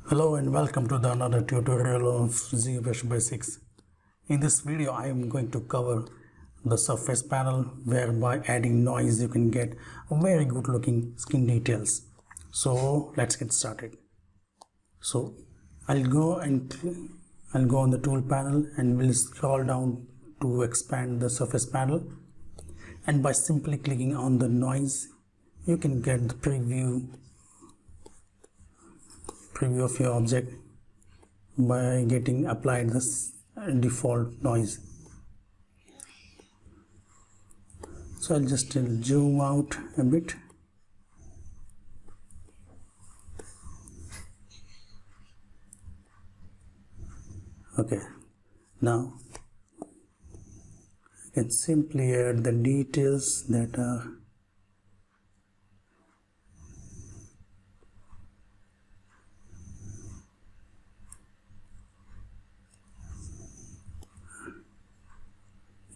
Hello and welcome to another tutorial of ZBrush Basics. In this video I am going to cover the surface panel, whereby adding noise you can get a very good looking skin details. So let's get started. So I'll go on the tool panel and we'll scroll down to expand the surface panel, and by simply clicking on the noise you can get the preview of your object by getting applied this default noise. So I'll just zoom out a bit. Okay, now I can simply add the details that are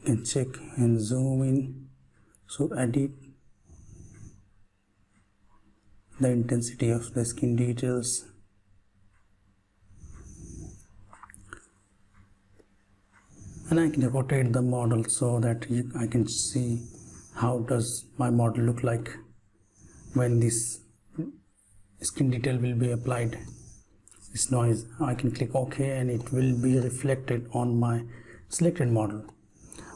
can check and zoom in. So edit the intensity of the skin details, and I can rotate the model so that I can see how does my model look like when this skin detail will be applied, this noise. I can click OK and it will be reflected on my selected model.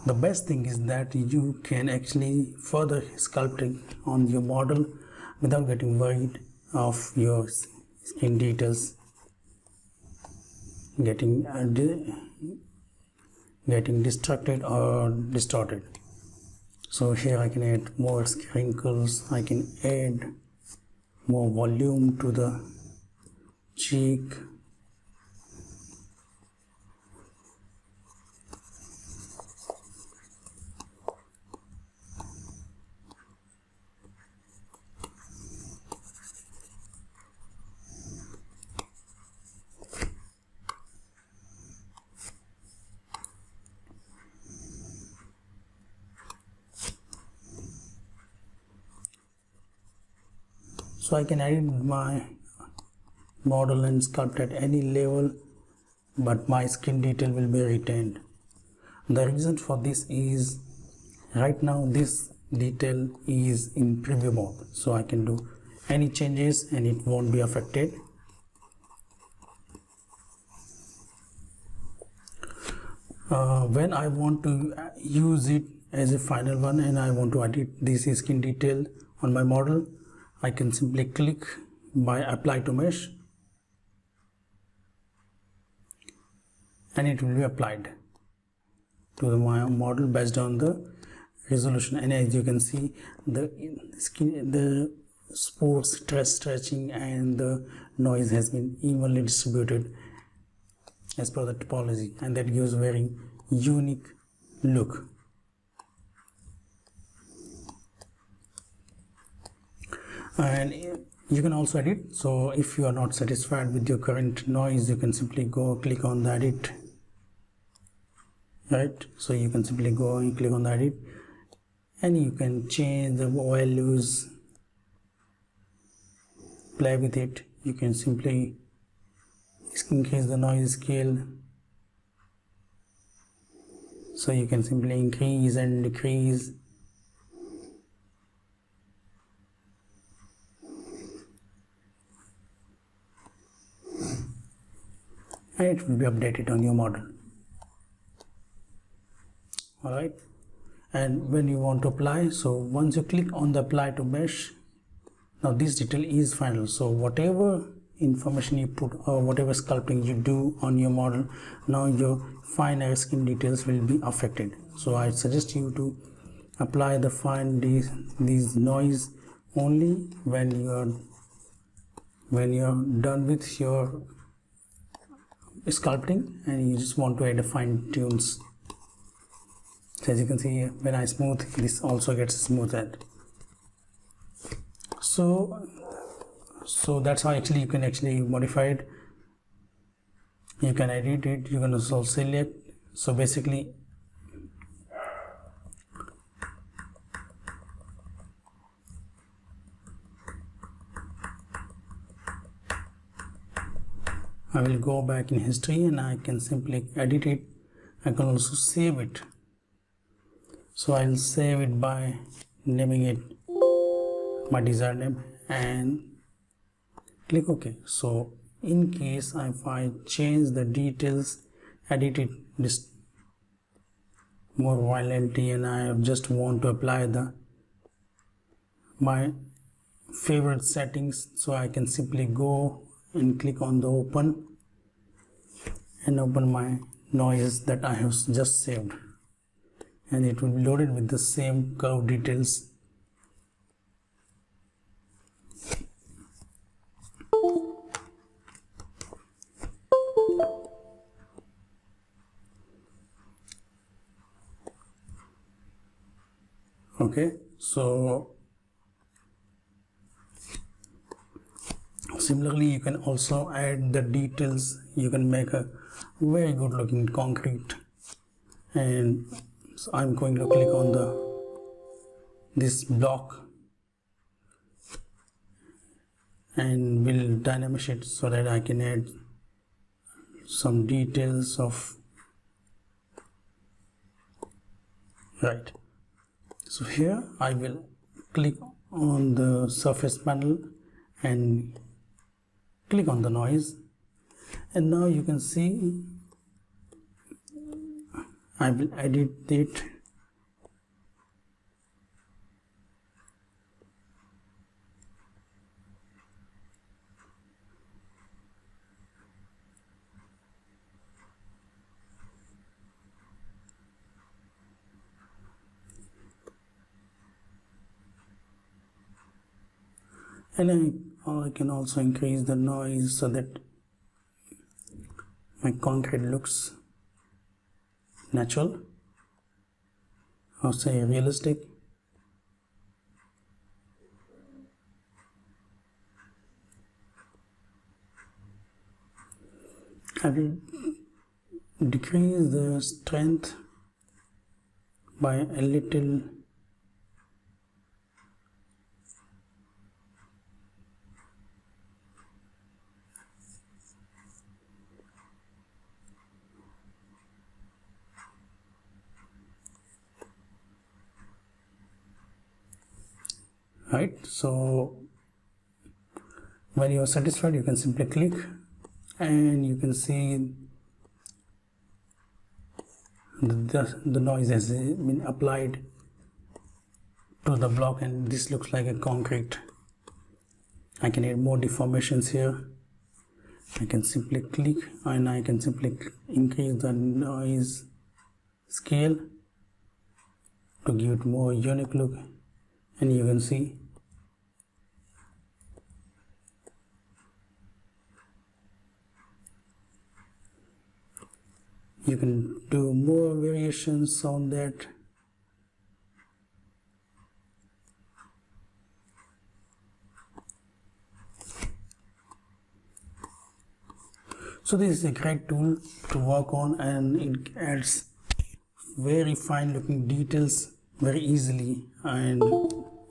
The best thing is that you can actually further sculpting on your model without getting worried of your skin details getting distracted or distorted. So here I can add more wrinkles, I can add more volume to the cheek. So I can edit my model and sculpt at any level, but my skin detail will be retained. The reason for this is right now this detail is in preview mode, so I can do any changes and it won't be affected. When I want to use it as a final one and I want to edit this skin detail on my model, I can simply click by apply to mesh and it will be applied to my model based on the resolution. And as you can see, the spores stretching and the noise has been evenly distributed as per the topology, and that gives a very unique look. And you can also edit. So if you are not satisfied with your current noise, you can simply go click on the edit, right? So you can simply go and click on the edit and you can change the values, play with it. You can simply increase the noise scale, so you can simply increase and decrease. And it will be updated on your model. Alright, and when you want to apply, so once you click on the apply to mesh, now this detail is final. So whatever information you put or whatever sculpting you do on your model, now your finer skin details will be affected. So I suggest you to apply the these noise only when you're done with your sculpting and you just want to add a fine tunes. So as you can see, when I smooth, this also gets smoothed. So that's how actually you can actually modify it. You can edit it, you can also select. So basically I will go back in history and I can simply edit it. I can also save it. So I'll save it by naming it my desired name and click OK. So in case if I change the details, edit it this more violently, and I just want to apply my favorite settings, so I can simply go and click on the open and open my noise that I have just saved, and it will be loaded with the same curve details. Okay, so similarly you can also add the details. You can make a very good looking concrete, and so I'm going to click on this block and will dynamic it so that I can add some details of right. So here I will click on the surface panel and click on the noise, and now you can see I will edit it. And I can also increase the noise so that my concrete looks natural, or say realistic. I will decrease the strength by a little. Right, so when you are satisfied, you can simply click and you can see the noise has been applied to the block, and this looks like a concrete. I can add more deformations here. I can simply click and I can simply increase the noise scale to give it more unique look, and you can see you can do more variations on that. So this is a great tool to work on, and it adds very fine looking details very easily, and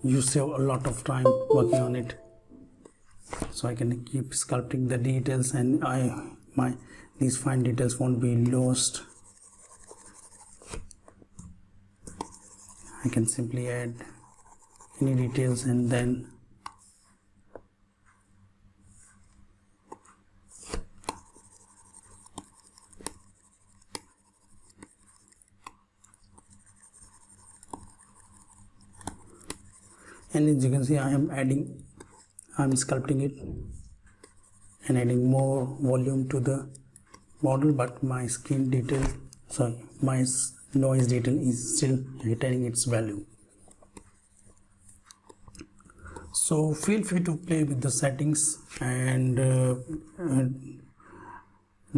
you save a lot of time working on it. So I can keep sculpting the details, and these fine details won't be lost. I can simply add any details and then as you can see I'm sculpting it and adding more volume to the model, but my my noise detail is still retaining its value. So feel free to play with the settings, and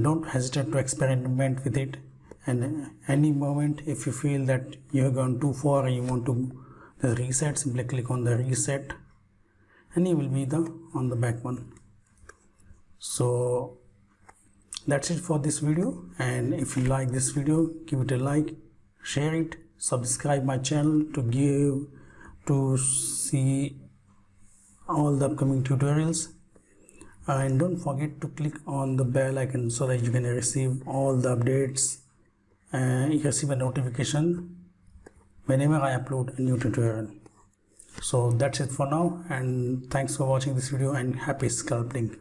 don't hesitate to experiment with it, and any moment if you feel that you have gone too far and you want to reset, simply click on the reset and you will be on the back one. So that's it for this video, and if you like this video, give it a like, share it, subscribe my channel to see all the upcoming tutorials. and don't forget to click on the bell icon so that you can receive all the updates and receive a notification whenever I upload a new tutorial. So that's it for now, and thanks for watching this video, and happy sculpting.